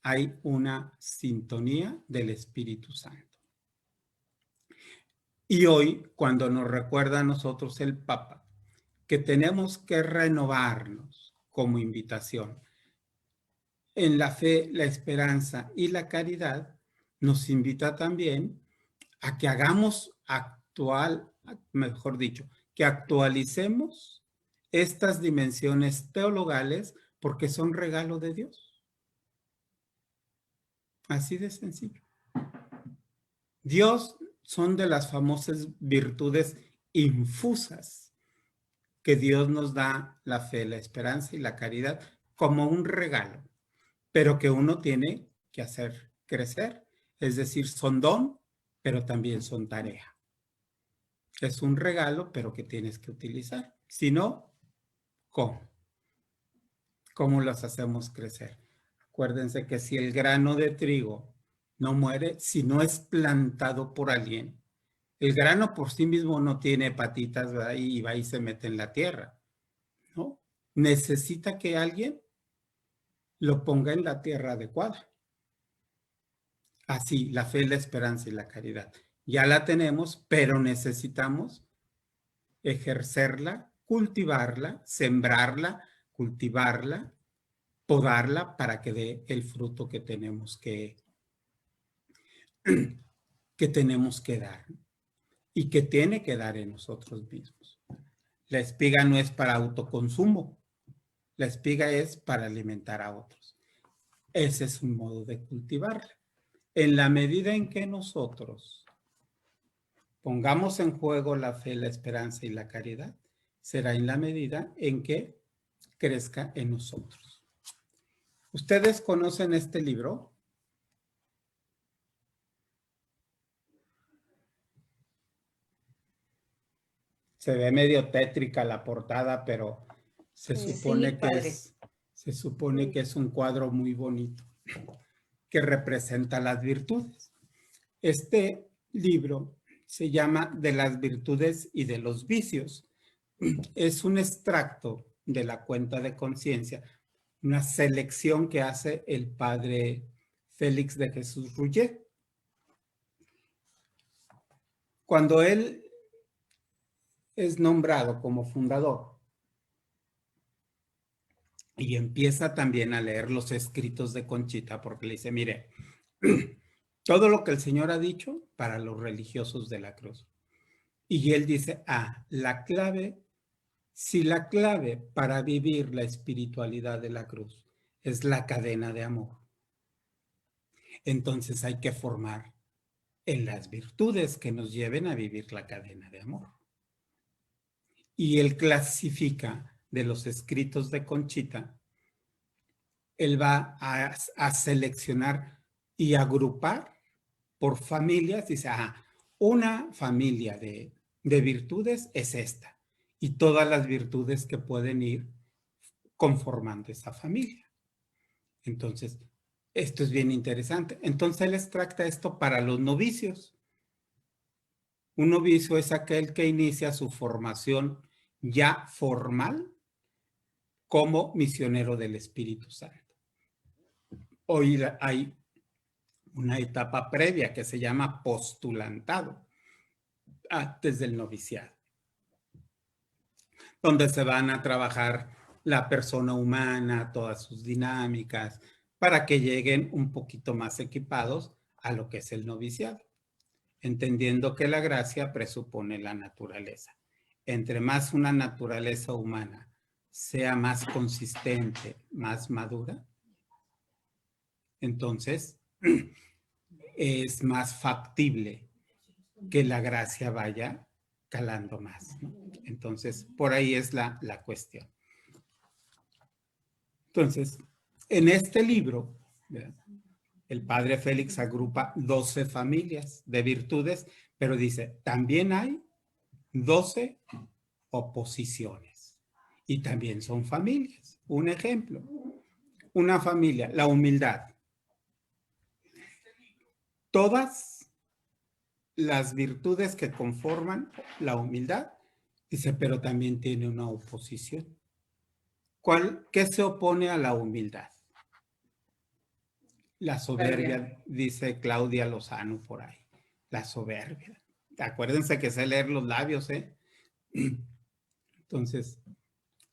hay una sintonía del Espíritu Santo. Y hoy, cuando nos recuerda a nosotros el Papa, que tenemos que renovarnos como invitación en la fe, la esperanza y la caridad, nos invita también a que hagamos que actualicemos estas dimensiones teologales porque son regalo de Dios. Así de sencillo. Dios son de las famosas virtudes infusas que Dios nos da, la fe, la esperanza y la caridad como un regalo, pero que uno tiene que hacer crecer. Es decir, son don, pero también son tarea. Es un regalo, pero que tienes que utilizar. Si no, ¿cómo? ¿Cómo los hacemos crecer? Acuérdense que si el grano de trigo no muere, si no es plantado por alguien, el grano por sí mismo no tiene patitas, ¿verdad? Y va y se mete en la tierra, ¿no? Necesita que alguien lo ponga en la tierra adecuada. Así, la fe, la esperanza y la caridad. Ya la tenemos, pero necesitamos ejercerla, cultivarla, sembrarla, cultivarla, podarla para que dé el fruto que tenemos que dar y que tiene que dar en nosotros mismos. La espiga no es para autoconsumo, la espiga es para alimentar a otros. Ese es un modo de cultivarla. En la medida en que nosotros pongamos en juego la fe, la esperanza y la caridad, será en la medida en que crezca en nosotros. ¿Ustedes conocen este libro? Se ve medio tétrica la portada, pero se supone que es un cuadro muy bonito que representa las virtudes. Este libro se llama De las virtudes y de los vicios. Es un extracto de la cuenta de conciencia, una selección que hace el padre Félix de Jesús Rouget. Cuando él es nombrado como fundador y empieza también a leer los escritos de Conchita, porque le dice, mire, todo lo que el Señor ha dicho para los religiosos de la cruz. Y él dice, si la clave para vivir la espiritualidad de la cruz es la cadena de amor, entonces hay que formar en las virtudes que nos lleven a vivir la cadena de amor. Y él clasifica de los escritos de Conchita, él va a seleccionar y agrupar por familias, dice, una familia de virtudes es esta, y todas las virtudes que pueden ir conformando esa familia. Entonces, esto es bien interesante. Entonces, él extracta esto para los novicios. Un novicio es aquel que inicia su formación ya formal como misionero del Espíritu Santo. Hoy hay una etapa previa que se llama postulantado, antes del noviciado, donde se van a trabajar la persona humana, todas sus dinámicas, para que lleguen un poquito más equipados a lo que es el noviciado, entendiendo que la gracia presupone la naturaleza. Entre más una naturaleza humana sea más consistente, más madura, entonces es más factible que la gracia vaya calando más, ¿no? Entonces, por ahí es la cuestión. Entonces, en este libro, ¿verdad?, el padre Félix agrupa 12 familias de virtudes, pero dice, también hay 12 oposiciones y también son familias. Un ejemplo, una familia, la humildad. Todas las virtudes que conforman la humildad, dice, pero también tiene una oposición. ¿Qué se opone a la humildad? La soberbia, dice Claudia Lozano por ahí. La soberbia. Acuérdense que sé leer los labios, ¿eh? Entonces,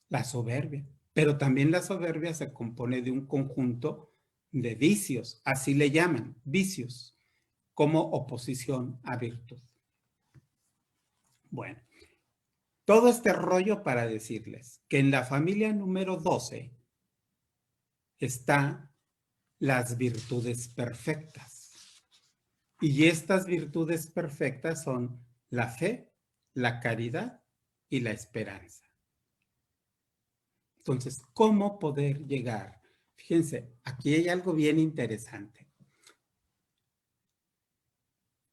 la soberbia. Pero también la soberbia se compone de un conjunto de vicios, así le llaman, vicios, como oposición a virtud. Bueno, todo este rollo para decirles que en la familia número 12 están las virtudes perfectas. Y estas virtudes perfectas son la fe, la caridad y la esperanza. Entonces, ¿cómo poder llegar? Fíjense, aquí hay algo bien interesante.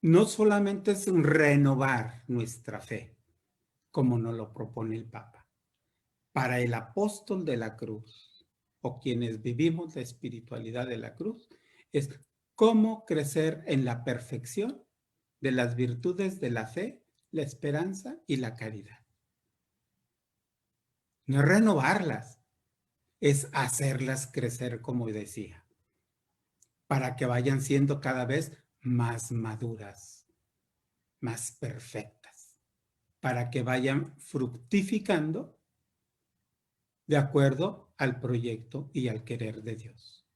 No solamente es renovar nuestra fe, como nos lo propone el Papa. Para el apóstol de la cruz, o quienes vivimos la espiritualidad de la cruz, es cómo crecer en la perfección de las virtudes de la fe, la esperanza y la caridad. No es renovarlas, es hacerlas crecer, como decía, para que vayan siendo cada vez más maduras, más perfectas, para que vayan fructificando de acuerdo al proyecto y al querer de Dios.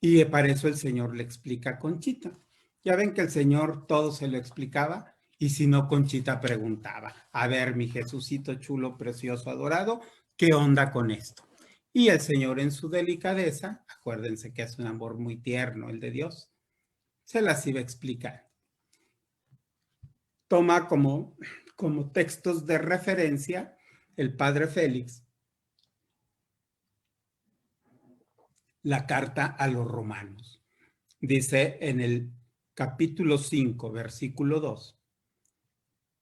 Y para eso el Señor le explica a Conchita. Ya ven que el Señor todo se lo explicaba y si no, Conchita preguntaba, a ver, mi Jesucito chulo, precioso, adorado, ¿qué onda con esto? Y el Señor en su delicadeza, acuérdense que es un amor muy tierno el de Dios, se las iba a explicar. Toma como textos de referencia el Padre Félix la carta a los romanos. Dice en el capítulo 5, versículo 2,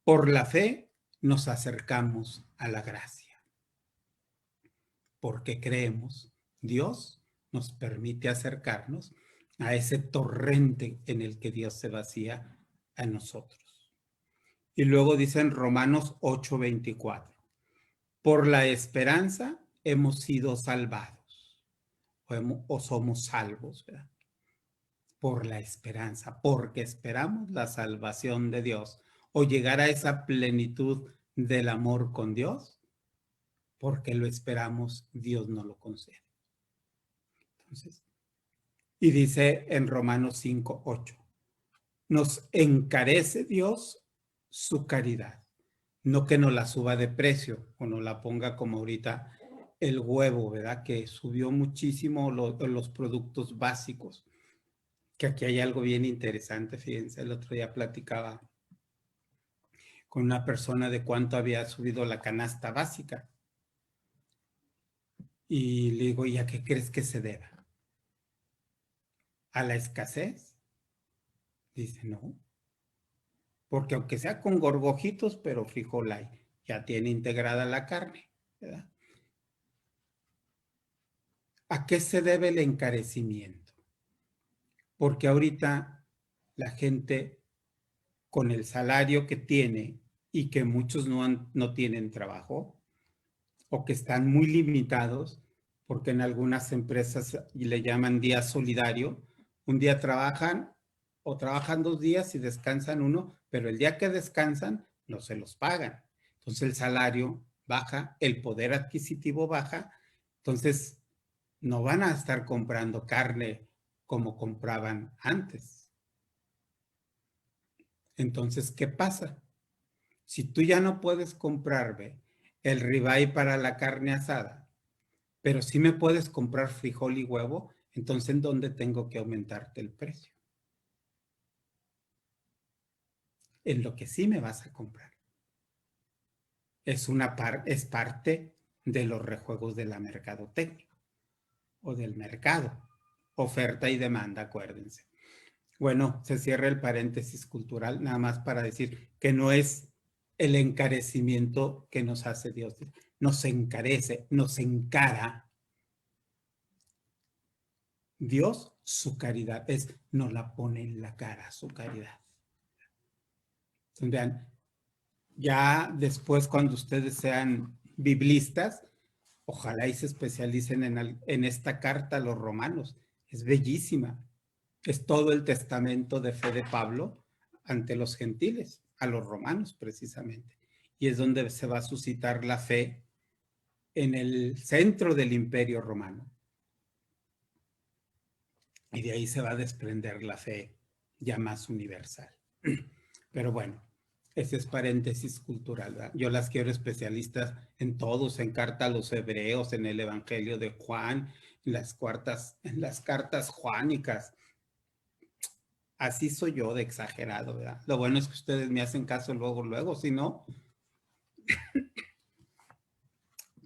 por la fe nos acercamos a la gracia. Porque creemos, Dios nos permite acercarnos a ese torrente en el que Dios se vacía a nosotros. Y luego dice en Romanos 8:24, por la esperanza hemos sido salvados o somos salvos, ¿verdad? Por la esperanza, porque esperamos la salvación de Dios o llegar a esa plenitud del amor con Dios, porque lo esperamos, Dios nos lo concede. Entonces, y dice en Romanos 5:8, nos encarece Dios su caridad, no que nos la suba de precio o nos la ponga como ahorita el huevo, ¿verdad? Que subió muchísimo los productos básicos. Que aquí hay algo bien interesante, fíjense, el otro día platicaba con una persona de cuánto había subido la canasta básica. Y le digo, ¿y a qué crees que se deba? ¿A la escasez? Dice, no, porque aunque sea con gorgojitos, pero frijol hay, ya tiene integrada la carne, ¿verdad? ¿A qué se debe el encarecimiento? Porque ahorita la gente con el salario que tiene y que muchos no tienen trabajo o que están muy limitados, porque en algunas empresas le llaman día solidario, un día trabajan o trabajan 2 días y descansan uno, pero el día que descansan no se los pagan. Entonces el salario baja, el poder adquisitivo baja, entonces no van a estar comprando carne como compraban antes. Entonces, ¿qué pasa? Si tú ya no puedes comprarme el ribeye para la carne asada, pero sí me puedes comprar frijol y huevo, entonces ¿en dónde tengo que aumentarte el precio? En lo que sí me vas a comprar. Es parte de los rejuegos de la mercadotecnia o del mercado. Oferta y demanda, acuérdense. Bueno, se cierra el paréntesis cultural, nada más para decir que no es el encarecimiento que nos hace Dios. Nos encarece, nos encara Dios su caridad. Nos la pone en la cara su caridad. Entonces, vean, ya después cuando ustedes sean biblistas, ojalá y se especialicen en esta carta a los romanos. Es bellísima. Es todo el testamento de fe de Pablo ante los gentiles, a los romanos precisamente. Y es donde se va a suscitar la fe en el centro del imperio romano. Y de ahí se va a desprender la fe ya más universal. Pero bueno, ese es paréntesis cultural, ¿verdad? Yo las quiero especialistas en todos, en carta a los hebreos, en el Evangelio de Juan, en las cartas juánicas. Así soy yo de exagerado, ¿verdad? Lo bueno es que ustedes me hacen caso luego, si no.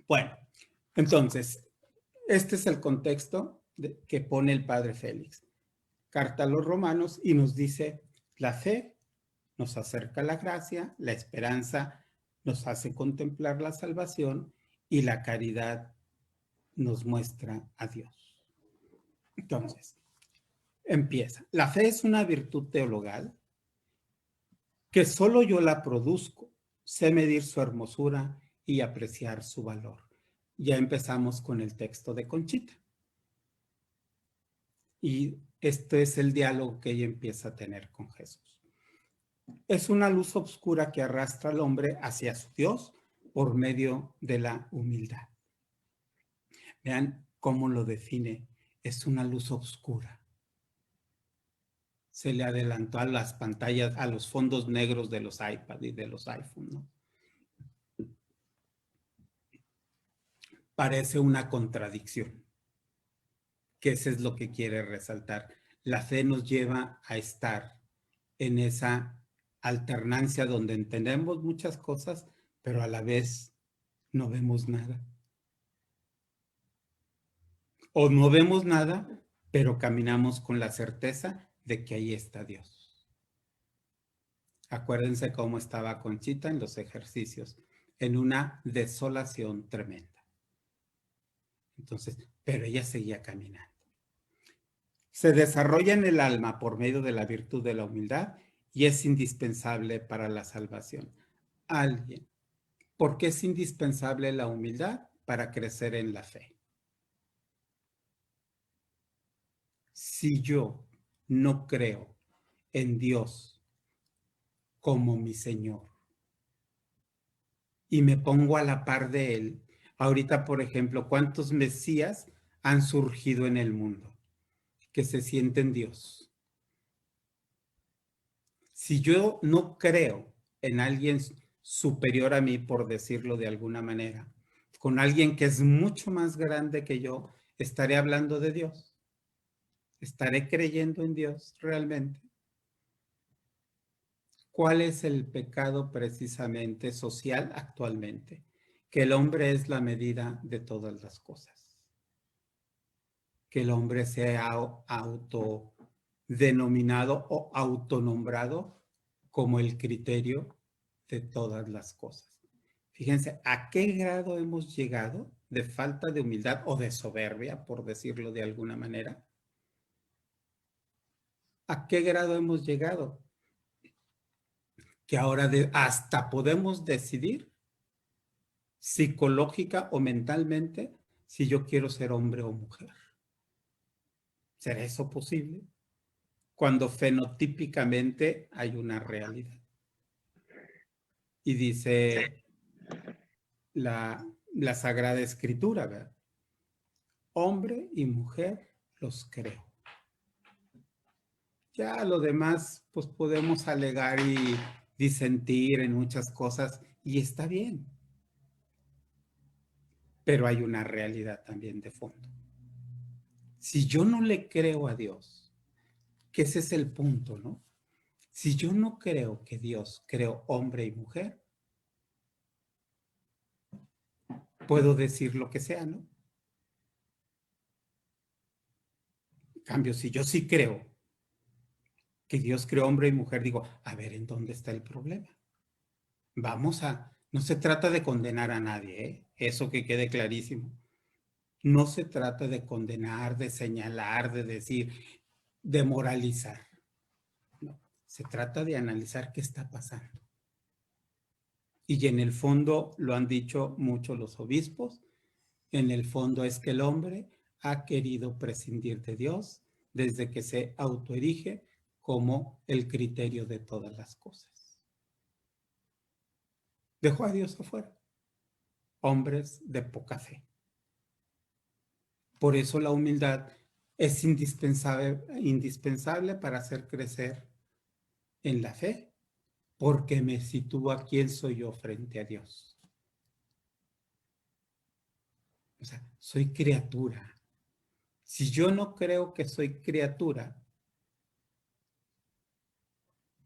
Bueno, entonces, este es el contexto que pone el padre Félix. Carta a los romanos y nos dice, la fe nos acerca a la gracia, la esperanza nos hace contemplar la salvación y la caridad nos muestra a Dios. Entonces, empieza. La fe es una virtud teologal que solo yo la produzco, sé medir su hermosura y apreciar su valor. Ya empezamos con el texto de Conchita. Y este es el diálogo que ella empieza a tener con Jesús. Es una luz oscura que arrastra al hombre hacia su Dios por medio de la humildad. Vean cómo lo define. Es una luz oscura. Se le adelantó a las pantallas, a los fondos negros de los iPad y de los iPhone, ¿no? Parece una contradicción, que eso es lo que quiere resaltar. La fe nos lleva a estar en esa alternancia donde entendemos muchas cosas, pero a la vez no vemos nada. O no vemos nada, pero caminamos con la certeza de que ahí está Dios. Acuérdense cómo estaba Conchita en los ejercicios, en una desolación tremenda. Entonces, pero ella seguía caminando. Se desarrolla en el alma por medio de la virtud de la humildad y es indispensable para la salvación. Alguien. ¿Por qué es indispensable la humildad? Para crecer en la fe. Si yo no creo en Dios como mi Señor y me pongo a la par de Él, ahorita, por ejemplo, ¿cuántos mesías han surgido en el mundo que se sienten Dios? Si yo no creo en alguien superior a mí, por decirlo de alguna manera, con alguien que es mucho más grande que yo, estaré hablando de Dios. ¿Estaré creyendo en Dios realmente? ¿Cuál es el pecado precisamente social actualmente? Que el hombre es la medida de todas las cosas. Que el hombre sea autodenominado o autonombrado como el criterio de todas las cosas. Fíjense, ¿a qué grado hemos llegado de falta de humildad o de soberbia, por decirlo de alguna manera? ¿A qué grado hemos llegado? Que ahora hasta podemos decidir psicológica o mentalmente si yo quiero ser hombre o mujer. ¿Será eso posible? Cuando fenotípicamente hay una realidad. Y dice la Sagrada Escritura, ¿verdad? Hombre y mujer los creo. Ya lo demás, pues podemos alegar y disentir en muchas cosas y está bien. Pero hay una realidad también de fondo. Si yo no le creo a Dios, que ese es el punto, ¿no? Si yo no creo que Dios creó hombre y mujer, puedo decir lo que sea, ¿no? En cambio, si yo sí creo que Dios creó hombre y mujer, digo, a ver, ¿en dónde está el problema? No se trata de condenar a nadie, ¿eh? Eso que quede clarísimo. No se trata de condenar, de señalar, de decir, de moralizar. No, se trata de analizar qué está pasando. Y en el fondo, lo han dicho mucho los obispos, en el fondo es que el hombre ha querido prescindir de Dios desde que se autoerige como el criterio de todas las cosas. Dejó a Dios afuera. Hombres de poca fe. Por eso la humildad es indispensable para hacer crecer en la fe, porque me sitúa quién soy yo frente a Dios. O sea, soy criatura. Si yo no creo que soy criatura,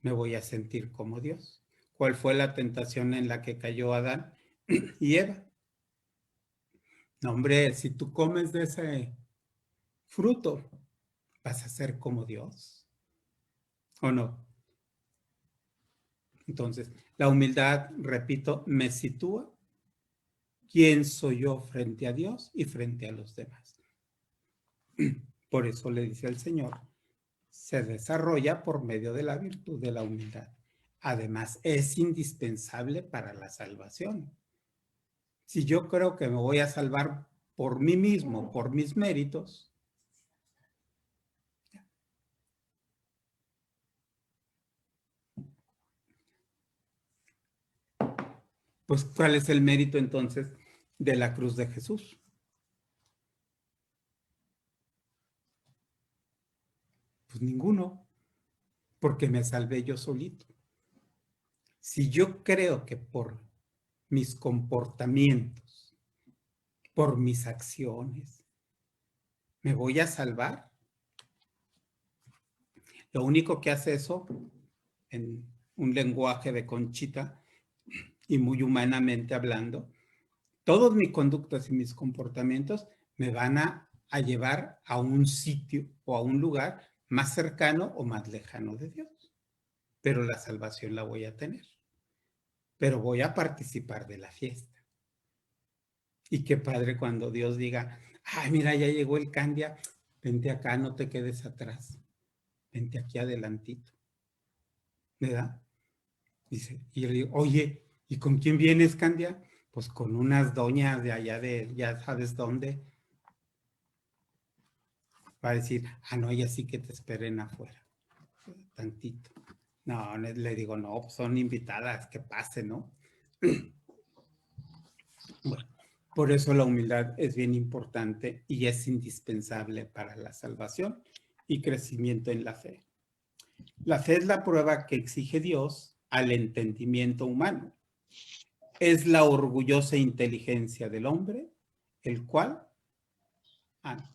me voy a sentir como Dios. ¿Cuál fue la tentación en la que cayó Adán y Eva? No, hombre, si tú comes de ese fruto, vas a ser como Dios, ¿o no? Entonces, la humildad, repito, me sitúa quién soy yo frente a Dios y frente a los demás. Por eso le dice el Señor, se desarrolla por medio de la virtud de la humildad. Además, es indispensable para la salvación. Si yo creo que me voy a salvar por mí mismo, por mis méritos, pues ¿cuál es el mérito entonces de la cruz de Jesús? Pues ninguno, porque me salvé yo solito. Si yo creo que por mis comportamientos, por mis acciones, me voy a salvar, lo único que hace eso, en un lenguaje de Conchita y muy humanamente hablando, todas mis conductas y mis comportamientos me van a llevar a un sitio o a un lugar más cercano o más lejano de Dios. Pero la salvación la voy a tener. Pero voy a participar de la fiesta. Y qué padre cuando Dios diga, ay, mira, ya llegó el Candia, vente acá, no te quedes atrás, vente aquí adelantito, ¿verdad? Dice, y yo le digo, oye, ¿y con quién vienes, Candia? Pues con unas doñas de allá de, ya sabes dónde. Va a decir, ah, no, ya sí que te esperen afuera, tantito. No, le digo, no, pues son invitadas, que pase, ¿no? Bueno, por eso la humildad es bien importante y es indispensable para la salvación y crecimiento en la fe. La fe es la prueba que exige Dios al entendimiento humano. Es la orgullosa inteligencia del hombre, el cual,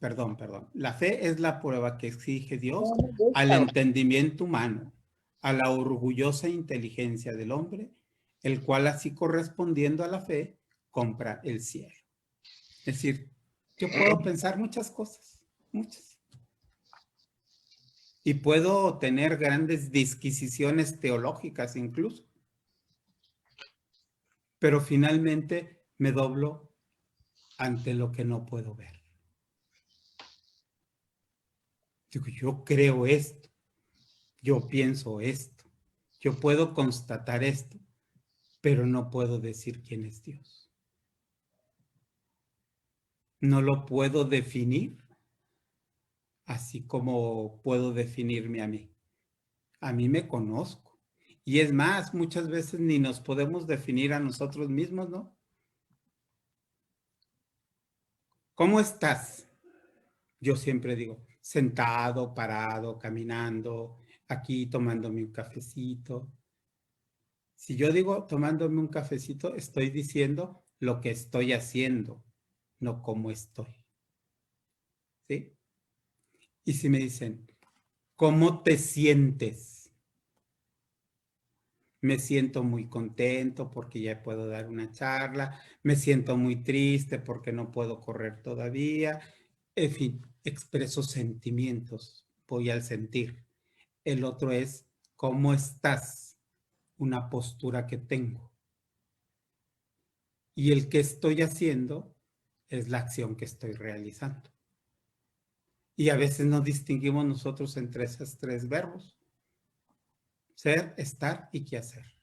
perdón. La fe es la prueba que exige Dios al entendimiento humano, a la orgullosa inteligencia del hombre, el cual así correspondiendo a la fe, compra el cielo. Es decir, yo puedo pensar muchas cosas, muchas. Y puedo tener grandes disquisiciones teológicas incluso. Pero finalmente me doblo ante lo que no puedo ver. Digo, yo creo esto, yo pienso esto, yo puedo constatar esto, pero no puedo decir quién es Dios. No lo puedo definir así como puedo definirme a mí. A mí me conozco. Y es más, muchas veces ni nos podemos definir a nosotros mismos, ¿no? ¿Cómo estás? Yo siempre digo, sentado, parado, caminando, aquí tomándome un cafecito. Si yo digo tomándome un cafecito, estoy diciendo lo que estoy haciendo, no cómo estoy. ¿Sí? Y si me dicen, ¿cómo te sientes? Me siento muy contento porque ya puedo dar una charla, me siento muy triste porque no puedo correr todavía, en fin, expreso sentimientos, voy al sentir. El otro es, ¿cómo estás? Una postura que tengo. Y el que estoy haciendo es la acción que estoy realizando. Y a veces no distinguimos nosotros entre esos tres verbos, ser, estar y qué hacer.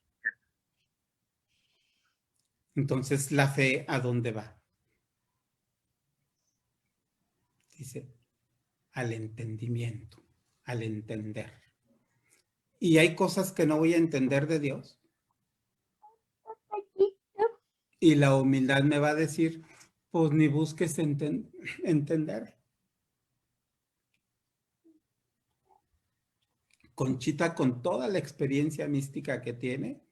Entonces, la fe, ¿a dónde va? dice, al entendimiento, al entender. Y hay cosas que no voy a entender de Dios. Y la humildad me va a decir, pues ni busques entender. Conchita, con toda la experiencia mística que tiene,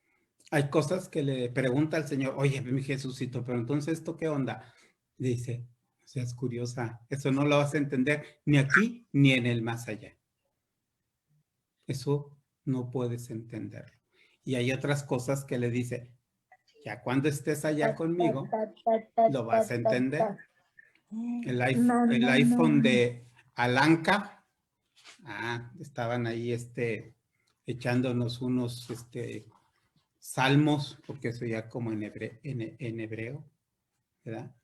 hay cosas que le pregunta al Señor, oye, mi Jesucito, pero entonces ¿esto qué onda? Dice, o sea, es curiosa, eso no lo vas a entender ni aquí ni en el más allá. Eso no puedes entenderlo. Y hay otras cosas que le dice, ya cuando estés allá conmigo, lo vas a entender. El iPhone de Alanka, estaban ahí echándonos unos salmos, porque eso ya como en hebreo, ¿verdad?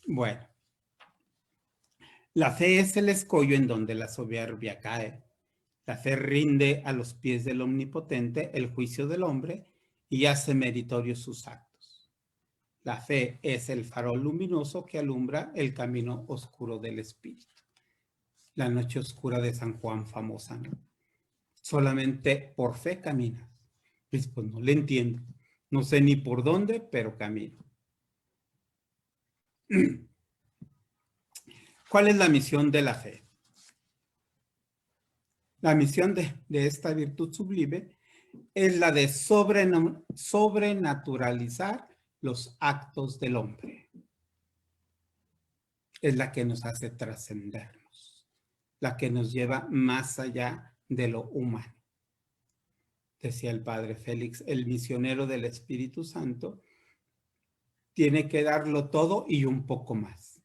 Bueno, la fe es el escollo en donde la soberbia cae. La fe rinde a los pies del Omnipotente el juicio del hombre y hace meritorios sus actos. La fe es el farol luminoso que alumbra el camino oscuro del espíritu. La noche oscura de San Juan famosa, ¿no? Solamente por fe caminas. Pues no le entiendo. No sé ni por dónde, pero camino. ¿Cuál es la misión de la fe? La misión de esta virtud sublime es la de sobrenaturalizar los actos del hombre. Es la que nos hace trascendernos, la que nos lleva más allá de lo humano. Decía el padre Félix, el misionero del Espíritu Santo tiene que darlo todo y un poco más.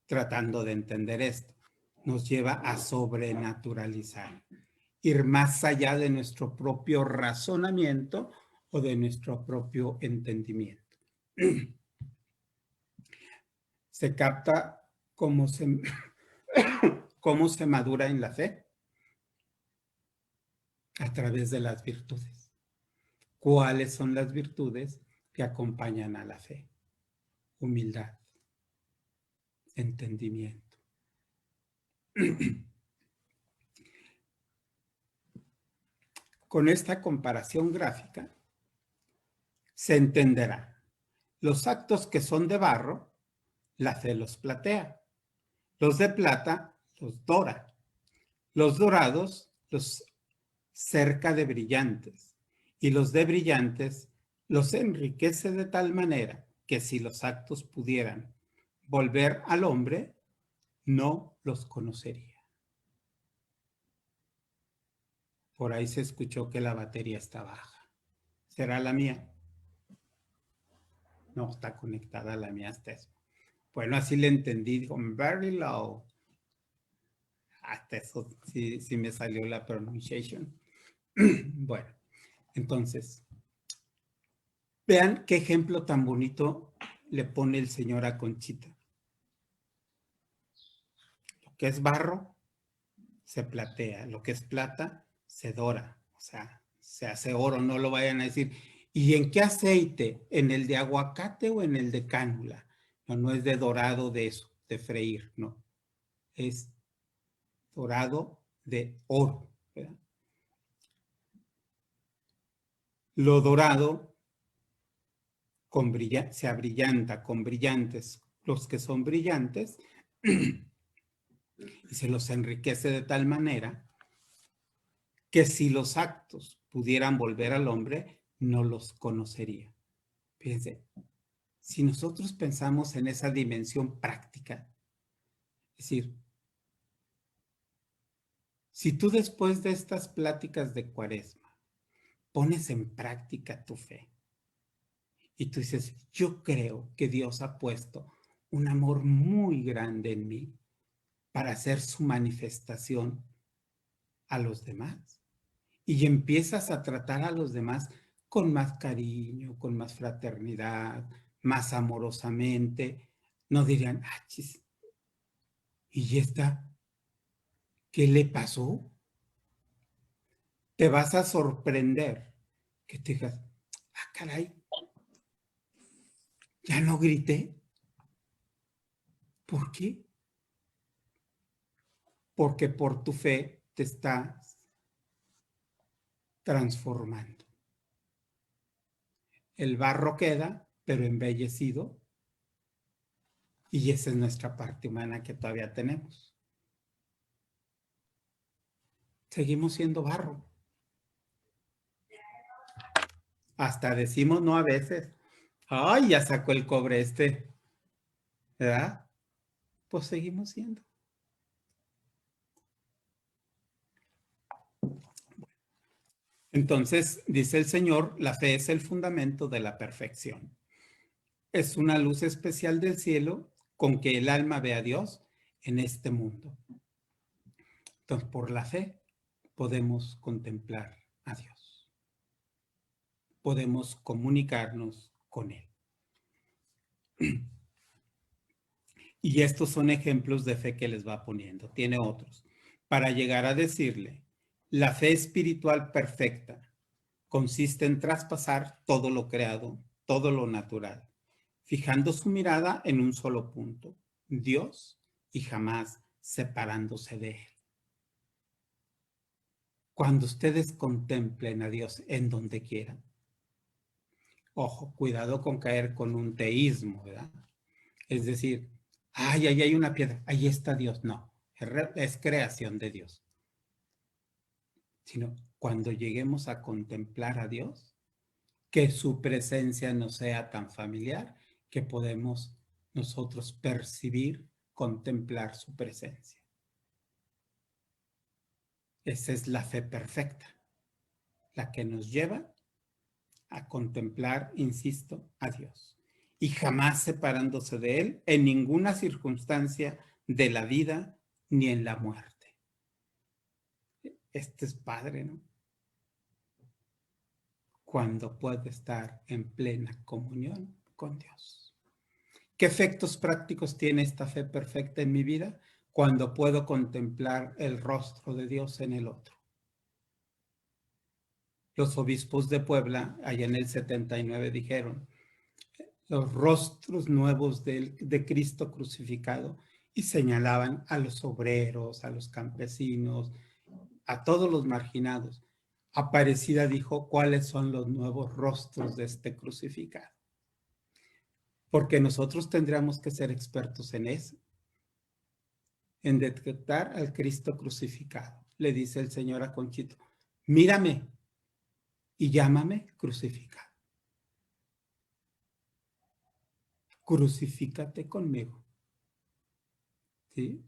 Tratando de entender esto, nos lleva a sobrenaturalizar, ir más allá de nuestro propio razonamiento o de nuestro propio entendimiento. Se capta cómo se madura en la fe a través de las virtudes. ¿Cuáles son las virtudes que acompañan a la fe? Humildad, entendimiento. Con esta comparación gráfica se entenderá. Los actos que son de barro, la fe los platea. Los de plata los dora. Los dorados los cerca de brillantes. Y los de brillantes los enriquece de tal manera que si los actos pudieran volver al hombre, no los conocería. Por ahí se escuchó que la batería está baja. ¿Será la mía? No, está conectada la mía hasta eso. Bueno, así le entendí. Digo, very low. Hasta eso sí me salió la pronunciation. Bueno, entonces, vean qué ejemplo tan bonito le pone el Señor a Conchita. Lo que es barro, se platea. Lo que es plata, se dora. O sea, se hace oro, no lo vayan a decir. ¿Y en qué aceite? ¿En el de aguacate o en el de cánula? No, no es de dorado de eso, de freír, no. Es dorado de oro, ¿verdad? Lo dorado se abrillanta con brillantes. Los que son brillantes y se los enriquece de tal manera que si los actos pudieran volver al hombre, no los conocería. Fíjense, si nosotros pensamos en esa dimensión práctica, es decir, si tú después de estas pláticas de Cuaresma pones en práctica tu fe y tú dices, yo creo que Dios ha puesto un amor muy grande en mí para hacer su manifestación a los demás. Y empiezas a tratar a los demás con más cariño, con más fraternidad, más amorosamente. No dirían, chis, ¿y esta qué le pasó? Te vas a sorprender que te digas, caray, ya no grité. ¿Por qué? Porque por tu fe te estás transformando. El barro queda, pero embellecido, y esa es nuestra parte humana que todavía tenemos. Seguimos siendo barro. Hasta decimos no a veces. Ay, ya sacó el cobre este, ¿verdad? Pues seguimos siendo. Entonces, dice el Señor, la fe es el fundamento de la perfección. Es una luz especial del cielo con que el alma ve a Dios en este mundo. Entonces, por la fe podemos contemplar a Dios. Podemos comunicarnos con Él. Y estos son ejemplos de fe que les va poniendo. Tiene otros. Para llegar a decirle, la fe espiritual perfecta consiste en traspasar todo lo creado, todo lo natural, fijando su mirada en un solo punto, Dios, y jamás separándose de Él. Cuando ustedes contemplen a Dios en donde quieran, ojo, cuidado con caer con un teísmo, ¿verdad? Es decir, ay, ahí hay una piedra, ahí está Dios. No, es creación de Dios. Sino cuando lleguemos a contemplar a Dios, que su presencia no sea tan familiar que podemos nosotros percibir, contemplar su presencia. Esa es la fe perfecta, la que nos lleva a contemplar, insisto, a Dios. Y jamás separándose de Él en ninguna circunstancia de la vida ni en la muerte. Este es padre, ¿no? Cuando puedo estar en plena comunión con Dios. ¿Qué efectos prácticos tiene esta fe perfecta en mi vida? Cuando puedo contemplar el rostro de Dios en el otro. Los obispos de Puebla, allá en el 79, dijeron, los rostros nuevos de Cristo crucificado, y señalaban a los obreros, a los campesinos, a todos los marginados. Aparecida dijo, ¿cuáles son los nuevos rostros de este crucificado? Porque nosotros tendríamos que ser expertos en eso, en detectar al Cristo crucificado. Le dice el Señor a Conchito, mírame y llámame crucificado. Crucifícate conmigo. ¿Sí?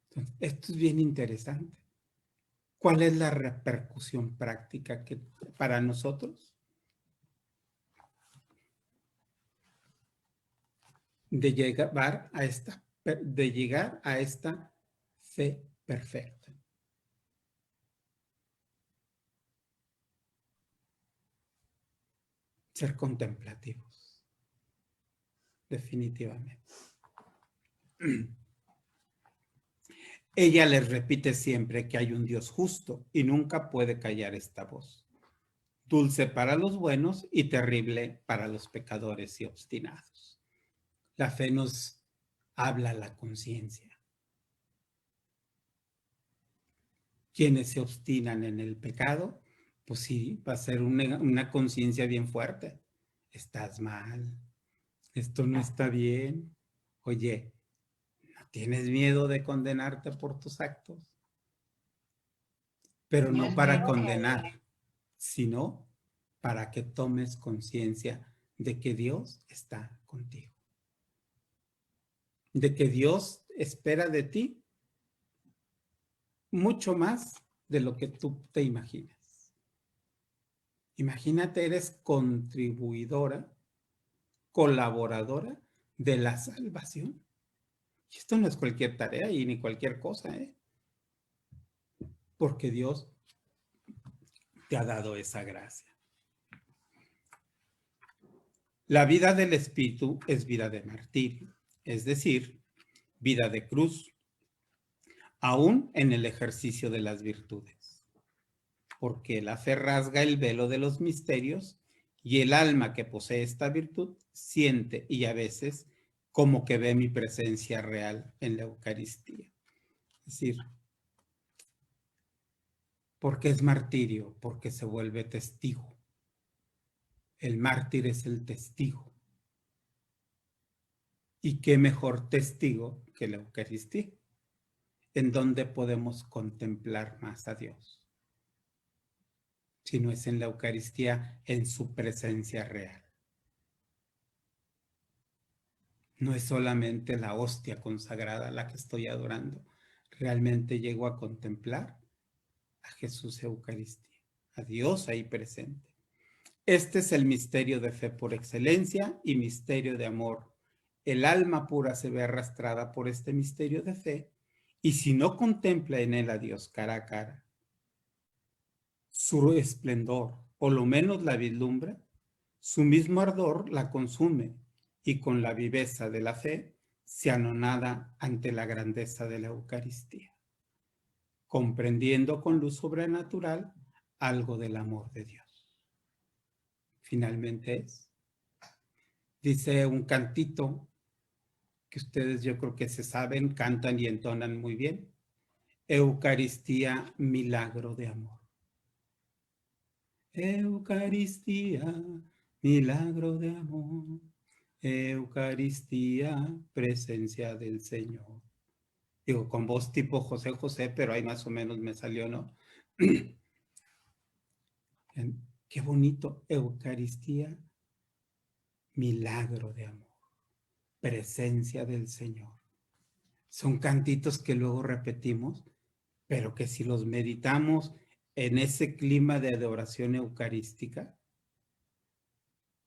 Entonces, esto es bien interesante. ¿Cuál es la repercusión práctica que para nosotros? De llegar a esta fe perfecta. Ser contemplativos, definitivamente. Ella les repite siempre que hay un Dios justo y nunca puede callar esta voz. Dulce para los buenos y terrible para los pecadores y obstinados. La fe nos habla a la conciencia. Quienes se obstinan en el pecado, pues sí, va a ser una conciencia bien fuerte. Estás mal, esto no está bien. Oye, ¿no tienes miedo de condenarte por tus actos? Pero no para condenar, sino para que tomes conciencia de que Dios está contigo. De que Dios espera de ti mucho más de lo que tú te imaginas. Imagínate, eres contribuidora, colaboradora de la salvación. Y esto no es cualquier tarea y ni cualquier cosa, ¿eh? Porque Dios te ha dado esa gracia. La vida del Espíritu es vida de martirio, es decir, vida de cruz, aún en el ejercicio de las virtudes. Porque la fe rasga el velo de los misterios y el alma que posee esta virtud siente y a veces como que ve mi presencia real en la Eucaristía. Es decir, ¿por qué es martirio? Porque se vuelve testigo. El mártir es el testigo. ¿Y qué mejor testigo que la Eucaristía? En donde podemos contemplar más a Dios. Si no es en la Eucaristía, en su presencia real. No es solamente la hostia consagrada la que estoy adorando. Realmente llego a contemplar a Jesús Eucaristía, a Dios ahí presente. Este es el misterio de fe por excelencia y misterio de amor. El alma pura se ve arrastrada por este misterio de fe y si no contempla en él a Dios cara a cara, su esplendor, o lo menos la vislumbra, su mismo ardor la consume y con la viveza de la fe se anonada ante la grandeza de la Eucaristía, comprendiendo con luz sobrenatural algo del amor de Dios. Finalmente dice un cantito que ustedes yo creo que se saben, cantan y entonan muy bien. Eucaristía, milagro de amor. Eucaristía, milagro de amor. Eucaristía, presencia del Señor. Digo, con voz tipo José José, pero ahí más o menos me salió, ¿no? Qué bonito, Eucaristía, milagro de amor, presencia del Señor. Son cantitos que luego repetimos, pero que si los meditamos en ese clima de adoración eucarística,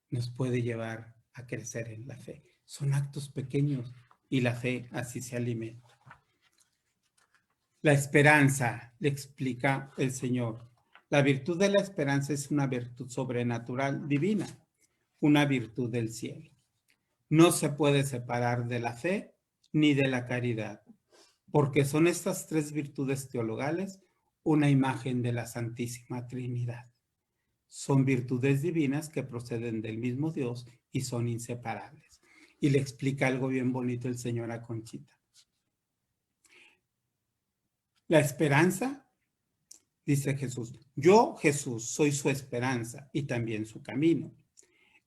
nos puede llevar a crecer en la fe. Son actos pequeños y la fe así se alimenta. La esperanza, le explica el Señor. La virtud de la esperanza es una virtud sobrenatural divina, una virtud del cielo. No se puede separar de la fe ni de la caridad, porque son estas tres virtudes teologales una imagen de la Santísima Trinidad. Son virtudes divinas que proceden del mismo Dios y son inseparables. Y le explica algo bien bonito el Señor a Conchita. La esperanza, dice Jesús, yo, Jesús, soy su esperanza y también su camino.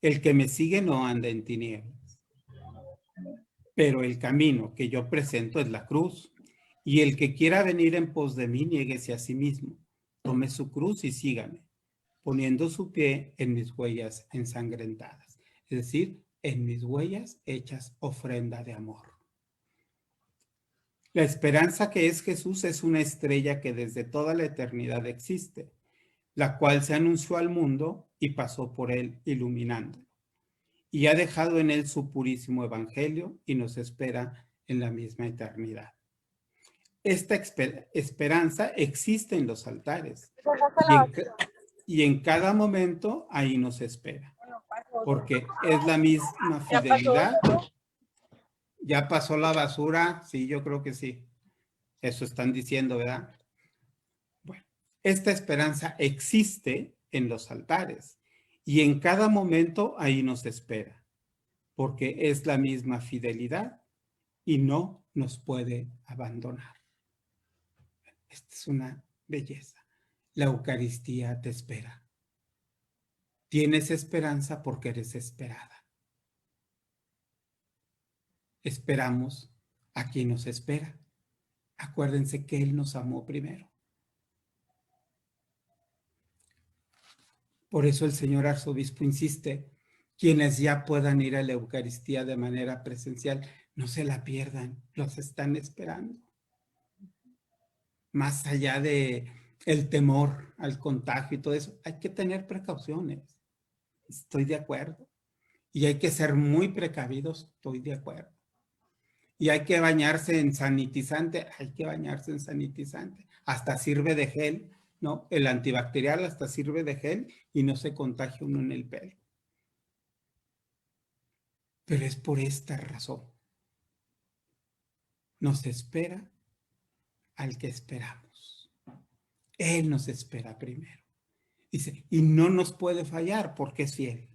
El que me sigue no anda en tinieblas, pero el camino que yo presento es la cruz. Y el que quiera venir en pos de mí, niéguese a sí mismo, tome su cruz y sígame, poniendo su pie en mis huellas ensangrentadas, es decir, en mis huellas hechas ofrenda de amor. La esperanza que es Jesús es una estrella que desde toda la eternidad existe, la cual se anunció al mundo y pasó por él iluminándolo. Y ha dejado en él su purísimo evangelio y nos espera en la misma eternidad. Esta esperanza existe en los altares y en cada momento ahí nos espera, porque es la misma fidelidad. ¿Ya pasó la basura? Sí, yo creo que sí. Eso están diciendo, ¿verdad? Bueno, esta esperanza existe en los altares y en cada momento ahí nos espera, porque es la misma fidelidad y no nos puede abandonar. Esta es una belleza. La Eucaristía te espera. Tienes esperanza porque eres esperada. Esperamos a quien nos espera. Acuérdense que Él nos amó primero. Por eso el señor arzobispo insiste, quienes ya puedan ir a la Eucaristía de manera presencial, no se la pierdan, los están esperando. Más allá de el temor al contagio y todo eso, hay que tener precauciones. Estoy de acuerdo. Y hay que ser muy precavidos, estoy de acuerdo. Y hay que bañarse en sanitizante, hay que bañarse en sanitizante. Hasta sirve de gel, ¿no? El antibacterial hasta sirve de gel y no se contagia uno en el pelo. Pero es por esta razón. Nos espera al que esperamos. Él nos espera primero. Dice, y no nos puede fallar porque es fiel.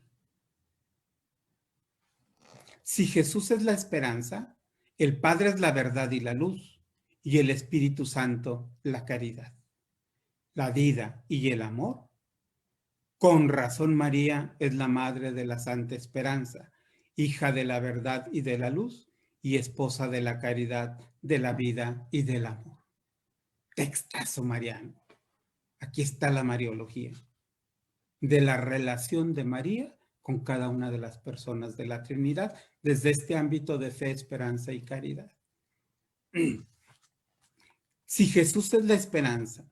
Si Jesús es la esperanza, el Padre es la verdad y la luz, y el Espíritu Santo la caridad, la vida y el amor. Con razón María es la madre de la Santa Esperanza, hija de la verdad y de la luz, y esposa de la caridad, de la vida y del amor. Textazo mariano. Aquí está la Mariología, de la relación de María con cada una de las personas de la Trinidad, desde este ámbito de fe, esperanza y caridad. Si Jesús es la esperanza,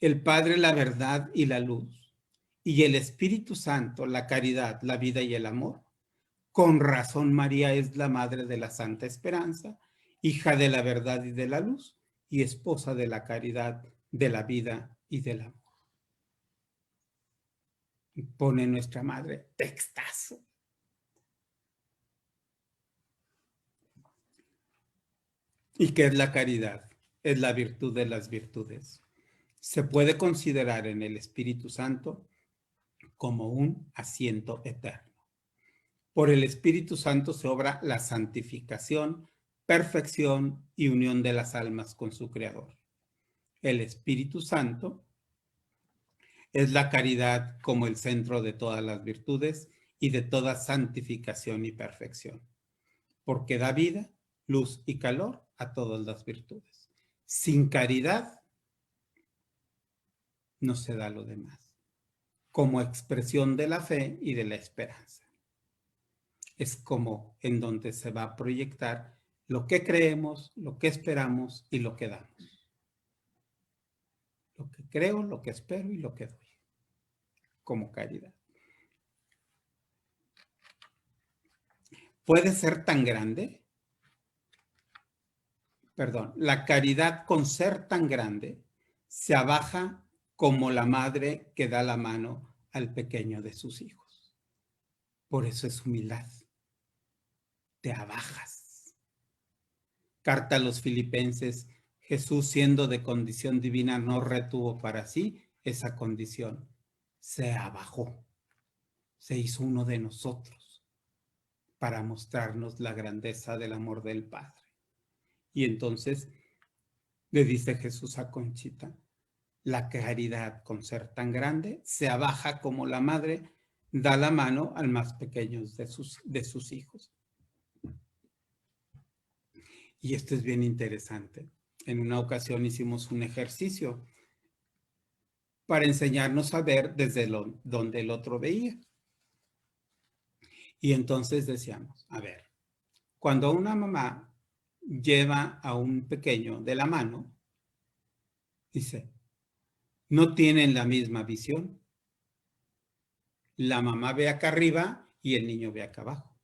el Padre la verdad y la luz, y el Espíritu Santo la caridad, la vida y el amor, con razón María es la madre de la Santa Esperanza, hija de la verdad y de la luz, y esposa de la caridad, de la vida y del amor. Pone nuestra madre textazo. ¿Y qué es la caridad? Es la virtud de las virtudes. Se puede considerar en el Espíritu Santo como un asiento eterno. Por el Espíritu Santo se obra la santificación, perfección y unión de las almas con su Creador. El Espíritu Santo es la caridad como el centro de todas las virtudes y de toda santificación y perfección, porque da vida, luz y calor a todas las virtudes. Sin caridad no se da lo demás, como expresión de la fe y de la esperanza. Es como en donde se va a proyectar lo que creemos, lo que esperamos y lo que damos. Lo que creo, lo que espero y lo que doy, como caridad. Puede ser tan grande, la caridad con ser tan grande se abaja como la madre que da la mano al pequeño de sus hijos. Por eso es humildad. Te abajas. Carta a los Filipenses. Jesús, siendo de condición divina, no retuvo para sí esa condición. Se abajó. Se hizo uno de nosotros para mostrarnos la grandeza del amor del Padre. Y entonces le dice Jesús a Conchita, la caridad con ser tan grande se abaja como la madre da la mano al más pequeño de sus hijos. Y esto es bien interesante. En una ocasión hicimos un ejercicio para enseñarnos a ver desde donde el otro veía. Y entonces decíamos, a ver, cuando una mamá lleva a un pequeño de la mano, dice, no tienen la misma visión. La mamá ve acá arriba y el niño ve acá abajo.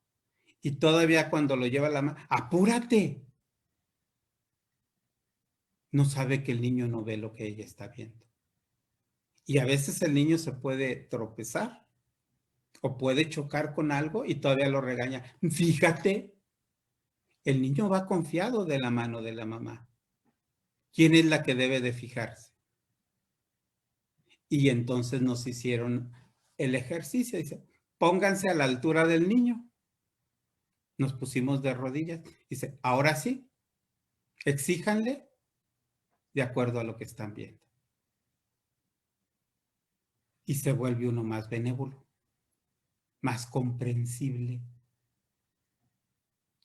Y todavía cuando lo lleva la mamá, apúrate. No sabe que el niño no ve lo que ella está viendo. Y a veces el niño se puede tropezar o puede chocar con algo y todavía lo regaña. Fíjate, el niño va confiado de la mano de la mamá. ¿Quién es la que debe de fijarse? Y entonces nos hicieron el ejercicio. Dice, pónganse a la altura del niño. Nos pusimos de rodillas. Dice, ahora sí, exíjanle de acuerdo a lo que están viendo. Y se vuelve uno más benévolo, más comprensible.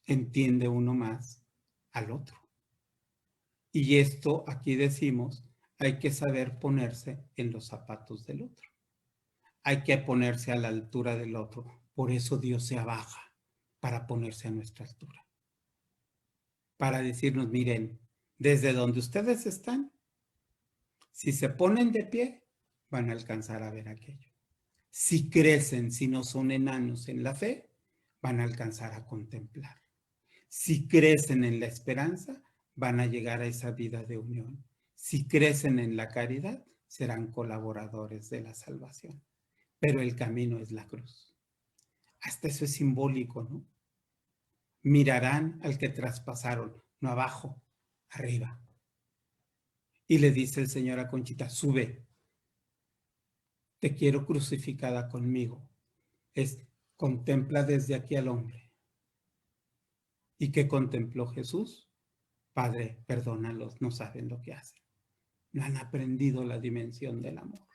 Entiende uno más al otro. Y esto aquí decimos, hay que saber ponerse en los zapatos del otro. Hay que ponerse a la altura del otro. Por eso Dios se abaja, para ponerse a nuestra altura. Para decirnos, miren, desde donde ustedes están, si se ponen de pie, van a alcanzar a ver aquello. Si crecen, si no son enanos en la fe, van a alcanzar a contemplar. Si crecen en la esperanza, van a llegar a esa vida de unión. Si crecen en la caridad, serán colaboradores de la salvación. Pero el camino es la cruz. Hasta eso es simbólico, ¿no? Mirarán al que traspasaron, no abajo, arriba. Y le dice el Señor a Conchita, sube, te quiero crucificada conmigo. Contempla desde aquí al hombre. ¿Y qué contempló Jesús? Padre, perdónalos, no saben lo que hacen. No han aprendido la dimensión del amor.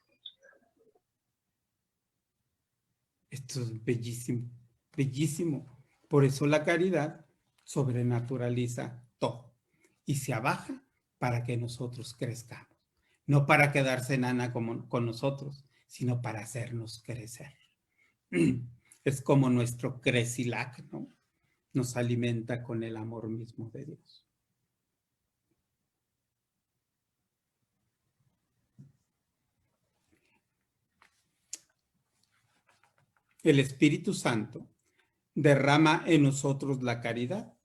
Esto es bellísimo, bellísimo. Por eso la caridad sobrenaturaliza todo y se abaja para que nosotros crezcamos. No para quedarse enana con nosotros, sino para hacernos crecer. Es como nuestro crecilac, ¿no? Nos alimenta con el amor mismo de Dios. El Espíritu Santo derrama en nosotros la caridad,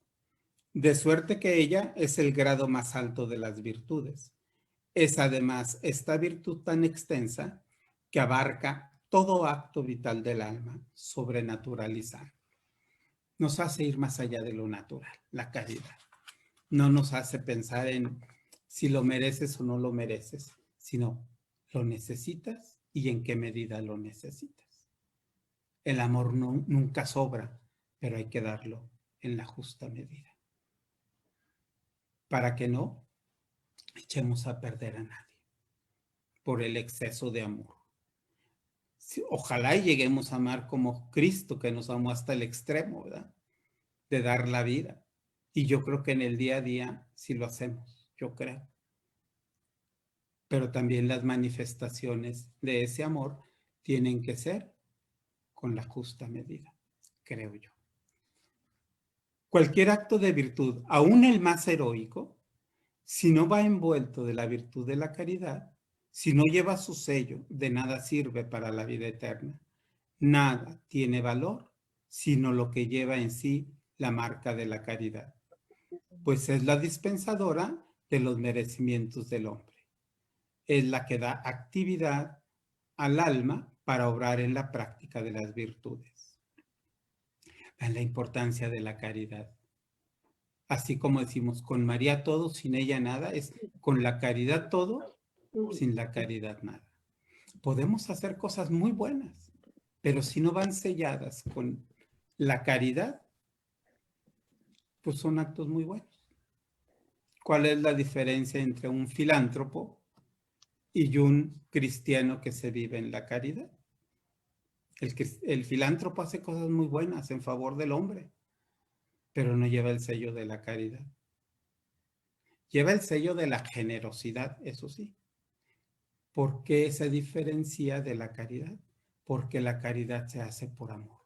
de suerte que ella es el grado más alto de las virtudes. Es además esta virtud tan extensa que abarca todo acto vital del alma, sobrenaturalizando. Nos hace ir más allá de lo natural, la caridad. No nos hace pensar en si lo mereces o no lo mereces, sino lo necesitas y en qué medida lo necesitas. El amor nunca sobra, pero hay que darlo en la justa medida. Para que no echemos a perder a nadie por el exceso de amor. Ojalá lleguemos a amar como Cristo, que nos amó hasta el extremo, ¿verdad? De dar la vida. Y yo creo que en el día a día sí lo hacemos, yo creo. Pero también las manifestaciones de ese amor tienen que ser con la justa medida, creo yo. Cualquier acto de virtud, aún el más heroico, si no va envuelto de la virtud de la caridad, si no lleva su sello, de nada sirve para la vida eterna. Nada tiene valor sino lo que lleva en sí la marca de la caridad, pues es la dispensadora de los merecimientos del hombre. Es la que da actividad al alma para obrar en la práctica de las virtudes. Vean la importancia de la caridad. Así como decimos, con María todo, sin ella nada, es con la caridad todo, sin la caridad nada. Podemos hacer cosas muy buenas, pero si no van selladas con la caridad, pues son actos muy buenos. ¿Cuál es la diferencia entre un filántropo y un cristiano que se vive en la caridad? El filántropo hace cosas muy buenas en favor del hombre, pero no lleva el sello de la caridad. Lleva el sello de la generosidad, eso sí. ¿Por qué se diferencia de la caridad? Porque la caridad se hace por amor.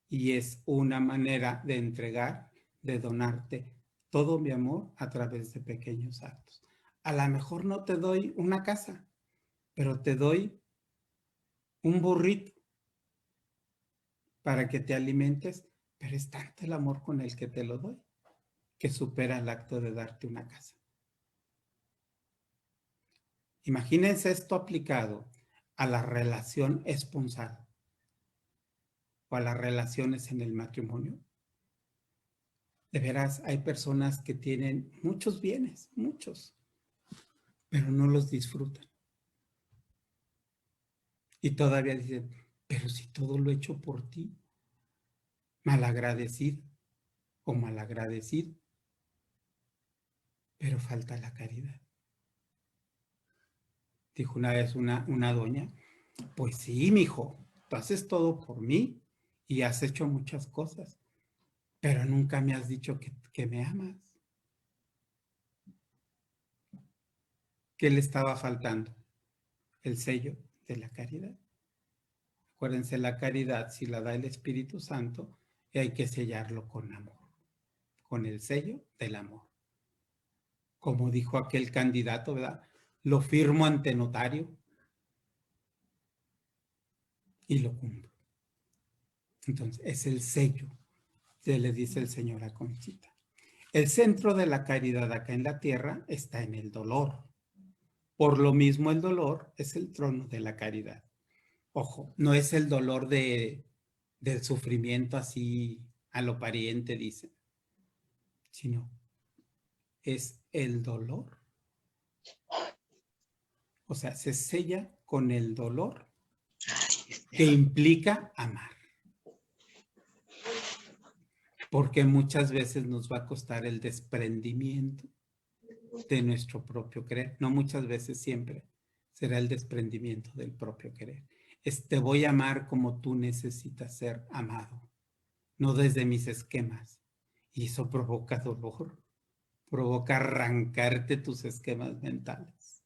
Y es una manera de entregar, de donarte todo mi amor a través de pequeños actos. A lo mejor no te doy una casa, pero te doy un burrito para que te alimentes, pero es tanto el amor con el que te lo doy que supera el acto de darte una casa. Imagínense esto aplicado a la relación esponsal o a las relaciones en el matrimonio. De veras, hay personas que tienen muchos bienes, muchos, pero no los disfrutan. Y todavía dicen, pero si todo lo he hecho por ti, malagradecido o malagradecido, pero falta la caridad. Dijo una vez una doña, pues sí, mijo, tú haces todo por mí y has hecho muchas cosas, pero nunca me has dicho que me amas. ¿Qué le estaba faltando? El sello de la caridad. Acuérdense, la caridad, si la da el Espíritu Santo, hay que sellarlo con amor, con el sello del amor. Como dijo aquel candidato, ¿verdad? Lo firmo ante notario y lo cumplo. Entonces, es el sello que le dice el Señor a Conchita. El centro de la caridad acá en la tierra está en el dolor. Por lo mismo, el dolor es el trono de la caridad. Ojo, no es el dolor del sufrimiento así a lo pariente, dicen, sino es el dolor. O sea, se sella con el dolor que implica amar. porque muchas veces nos va a costar el desprendimiento de nuestro propio querer. No muchas veces, siempre será el desprendimiento del propio querer. Te voy a amar como tú necesitas ser amado, no desde mis esquemas. Y eso provoca dolor, provoca arrancarte tus esquemas mentales.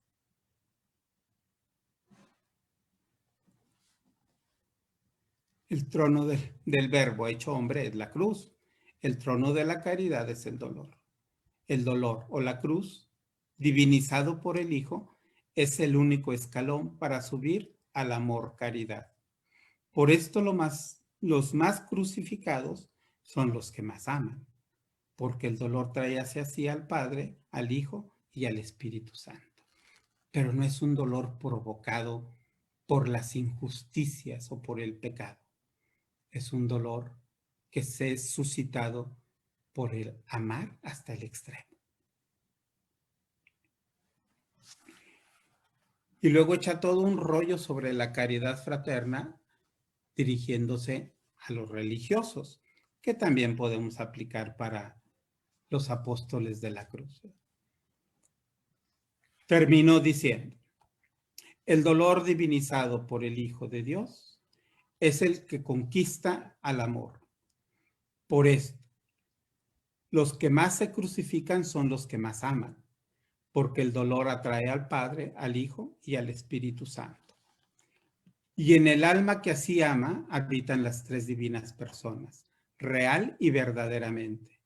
El trono del verbo hecho hombre es la cruz. El trono de la caridad es el dolor. El dolor o la cruz, divinizado por el Hijo, es el único escalón para subir al amor caridad. Por esto los más crucificados son los que más aman, porque el dolor trae hacia sí al Padre, al Hijo y al Espíritu Santo. Pero no es un dolor provocado por las injusticias o por el pecado. Es un dolor que se es suscitado por el amar hasta el extremo. Y luego echa todo un rollo sobre la caridad fraterna, dirigiéndose a los religiosos, que también podemos aplicar para los apóstoles de la cruz. Terminó diciendo, el dolor divinizado por el Hijo de Dios es el que conquista al amor. Por esto, los que más se crucifican son los que más aman, porque el dolor atrae al Padre, al Hijo y al Espíritu Santo. Y en el alma que así ama habitan las tres divinas personas, real y verdaderamente.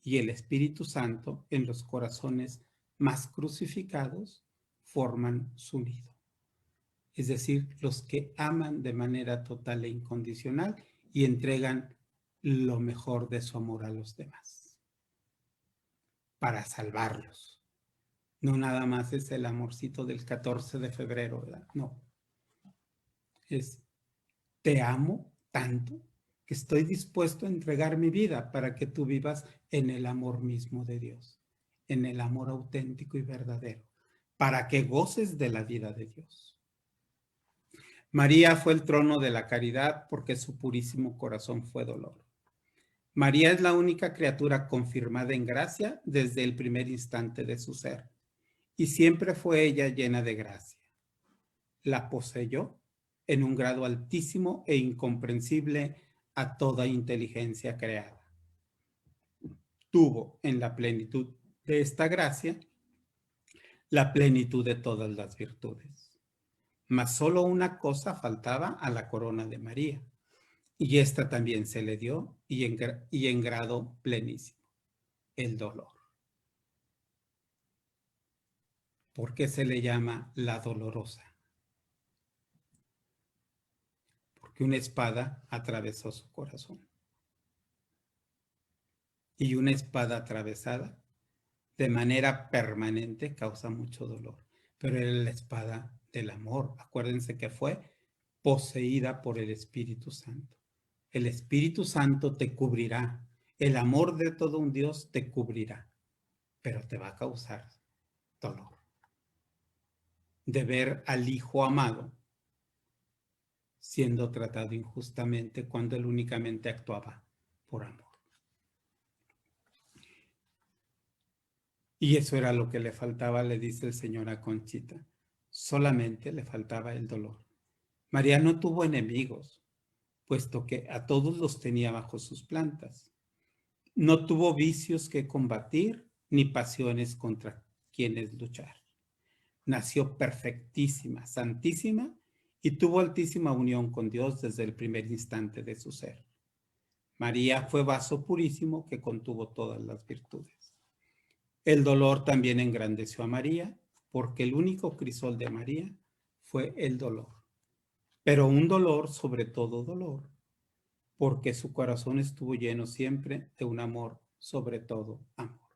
Y el Espíritu Santo en los corazones más crucificados forman su nido. Es decir, los que aman de manera total e incondicional y entregan lo mejor de su amor a los demás para salvarlos. No nada más es el amorcito del 14 de febrero, ¿verdad? No. Es te amo tanto que estoy dispuesto a entregar mi vida para que tú vivas en el amor mismo de Dios, en el amor auténtico y verdadero, para que goces de la vida de Dios. María fue el trono de la caridad porque su purísimo corazón fue dolor. María es la única criatura confirmada en gracia desde el primer instante de su ser, y siempre fue ella llena de gracia. La poseyó en un grado altísimo e incomprensible a toda inteligencia creada. Tuvo en la plenitud de esta gracia la plenitud de todas las virtudes. Mas solo una cosa faltaba a la corona de María, y esta también se le dio y en grado plenísimo, el dolor. ¿Por qué se le llama la dolorosa? Porque una espada atravesó su corazón. Y una espada atravesada de manera permanente causa mucho dolor. Pero era la espada del amor. Acuérdense que fue poseída por el Espíritu Santo. El Espíritu Santo te cubrirá. El amor de todo un Dios te cubrirá, pero te va a causar dolor. De ver al Hijo amado siendo tratado injustamente cuando él únicamente actuaba por amor. Y eso era lo que le faltaba, le dice el Señor a Conchita. Solamente le faltaba el dolor. María no tuvo enemigos, puesto que a todos los tenía bajo sus plantas. No tuvo vicios que combatir, ni pasiones contra quienes luchar. Nació perfectísima, santísima, y tuvo altísima unión con Dios desde el primer instante de su ser. María fue vaso purísimo que contuvo todas las virtudes. El dolor también engrandeció a María, porque el único crisol de María fue el dolor. Pero un dolor sobre todo dolor, porque su corazón estuvo lleno siempre de un amor sobre todo amor.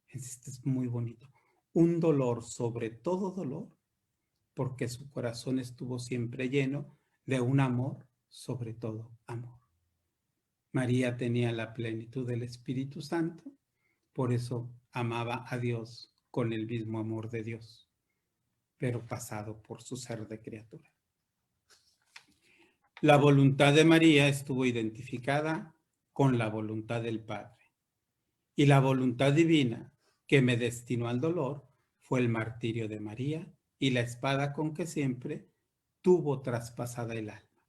Este es muy bonito. Un dolor sobre todo dolor, porque su corazón estuvo siempre lleno de un amor sobre todo amor. María tenía la plenitud del Espíritu Santo, por eso amaba a Dios con el mismo amor de Dios, pero pasado por su ser de criatura. La voluntad de María estuvo identificada con la voluntad del Padre. Y la voluntad divina que me destinó al dolor fue el martirio de María y la espada con que siempre tuvo traspasada el alma.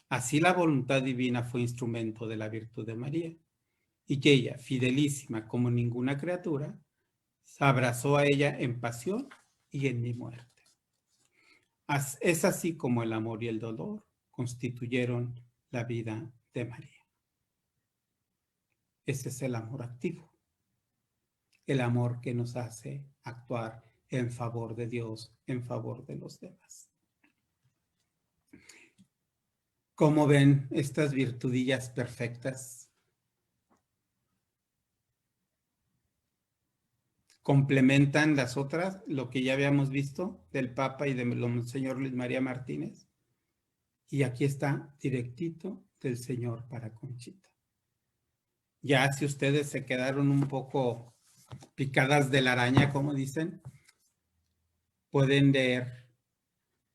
Así la voluntad divina fue instrumento de la virtud de María, y que ella, fidelísima como ninguna criatura, se abrazó a ella en pasión y en mi muerte. Es así como el amor y el dolor constituyeron la vida de María. Ese es el amor activo, el amor que nos hace actuar en favor de Dios, en favor de los demás. ¿Cómo ven estas virtudillas perfectas? ¿Complementan las otras, lo que ya habíamos visto del Papa y de Monseñor Luis María Martínez? Y aquí está directito del Señor para Conchita. Ya si ustedes se quedaron un poco picadas de la araña, como dicen, pueden leer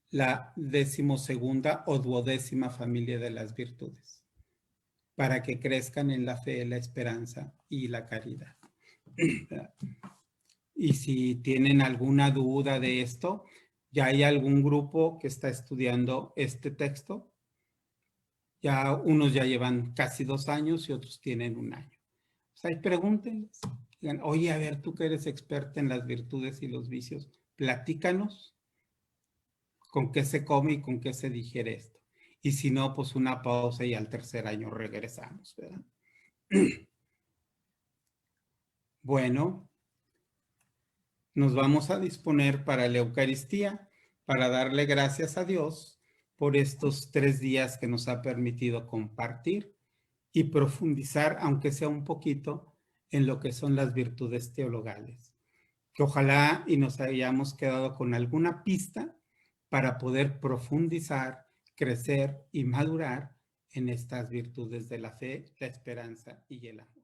la 12ª o 12ª familia de las virtudes, para que crezcan en la fe, la esperanza y la caridad. Y si tienen alguna duda de esto, ya hay algún grupo que está estudiando este texto. Ya unos ya llevan casi 2 años y otros tienen 1 año. Pues ahí pregúntenles. Digan, oye, a ver, tú que eres experta en las virtudes y los vicios, platícanos con qué se come y con qué se digiere esto. Y si no, pues una pausa y al 3er año regresamos, ¿verdad? Bueno, nos vamos a disponer para la Eucaristía, para darle gracias a Dios por estos 3 días que nos ha permitido compartir y profundizar, aunque sea un poquito, en lo que son las virtudes teologales. Que ojalá y nos hayamos quedado con alguna pista para poder profundizar, crecer y madurar en estas virtudes de la fe, la esperanza y el amor.